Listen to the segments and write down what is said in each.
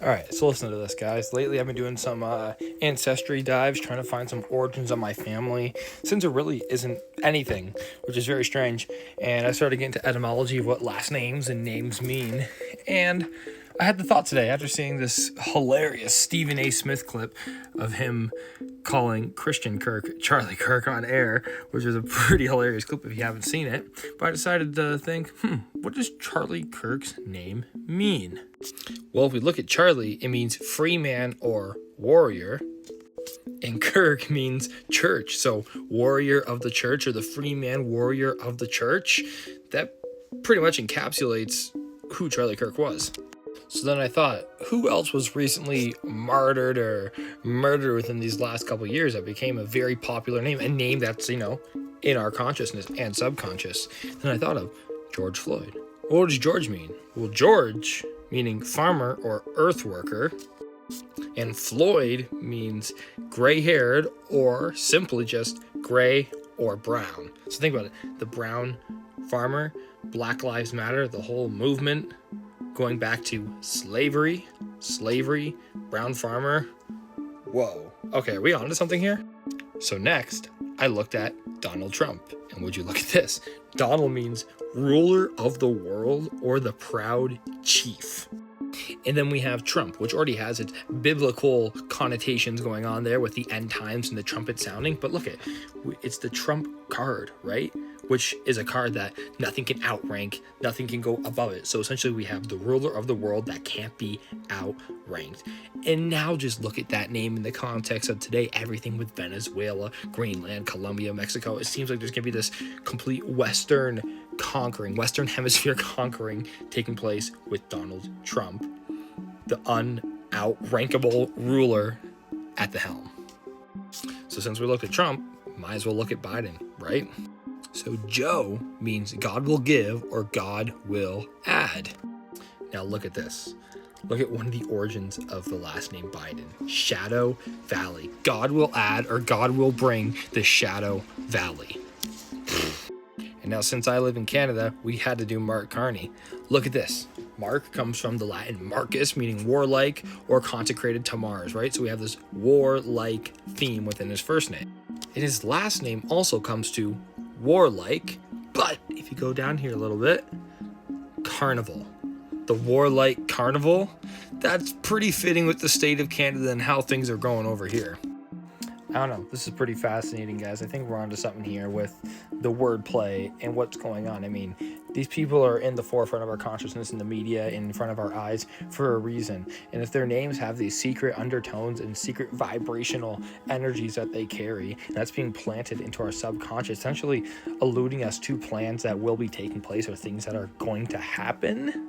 All right, so listen to this, guys. Lately, I've been doing some ancestry dives, trying to find some origins of my family, since there really isn't anything, which is very strange. And I started getting into etymology of what last names and names mean. And I had the thought today, after seeing this hilarious Stephen A. Smith clip of him calling Christian Kirk Charlie Kirk on air, which is a pretty hilarious clip if you haven't seen it. But I decided to think, what does Charlie Kirk's name mean? Well, if we look at Charlie, it means free man or warrior. And Kirk means church. So warrior of the church, or the free man warrior of the church. That pretty much encapsulates who Charlie Kirk was. So then I thought, who else was recently martyred or murdered within these last couple of years that became a very popular name, a name that's, in our consciousness and subconscious? Then I thought of George Floyd. What does George mean? Well, George, meaning farmer or earth worker, and Floyd means gray-haired or simply just gray or brown. So think about it. The brown farmer, Black Lives Matter, the whole movement going back to slavery, brown farmer. Whoa. Okay, are we on to something here? So next, I looked at Donald Trump. And would you look at this? Donald means ruler of the world or the proud chief. And then we have Trump, which already has its biblical connotations going on there with the end times and the trumpet sounding. But look at it. It's the Trump card, right? Which is a card that nothing can outrank, nothing can go above it. So essentially we have the ruler of the world that can't be outranked. And now just look at that name in the context of today, everything with Venezuela, Greenland, Colombia, Mexico. It seems like there's gonna be this complete Western hemisphere conquering taking place with Donald Trump, the unoutrankable ruler at the helm. So since we looked at Trump, might as well look at Biden, right? So Joe means God will give or God will add. Now look at this. Look at one of the origins of the last name Biden. Shadow Valley. God will add or God will bring the Shadow Valley. And now since I live in Canada, we had to do Mark Carney. Look at this. Mark comes from the Latin Marcus, meaning warlike or consecrated to Mars, right? So we have this warlike theme within his first name. And his last name also comes to warlike, but if you go down here a little bit, carnival. The warlike carnival, that's pretty fitting with the state of Canada and how things are going over here. I don't know. This is pretty fascinating, guys. I think we're onto something here with the wordplay and what's going on. I mean, these people are in the forefront of our consciousness in the media, in front of our eyes for a reason. And if their names have these secret undertones and secret vibrational energies that they carry, and that's being planted into our subconscious, essentially alluding us to plans that will be taking place or things that are going to happen,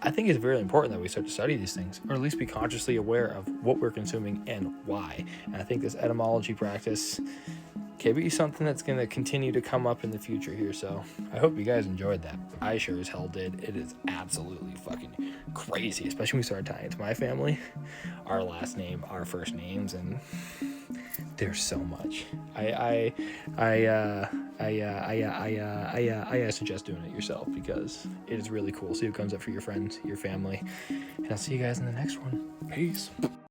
I think it's very important that we start to study these things, or at least be consciously aware of what we're consuming and why. And I think this etymology practice can be something that's going to continue to come up in the future here. So I hope you guys enjoyed that. I sure as hell did. It is absolutely fucking crazy, especially when we started tying it to my family, our last name, our first names, and there's so much. I suggest doing it yourself because it is really cool. See what comes up for your friends, your family, and I'll see you guys in the next one. Peace.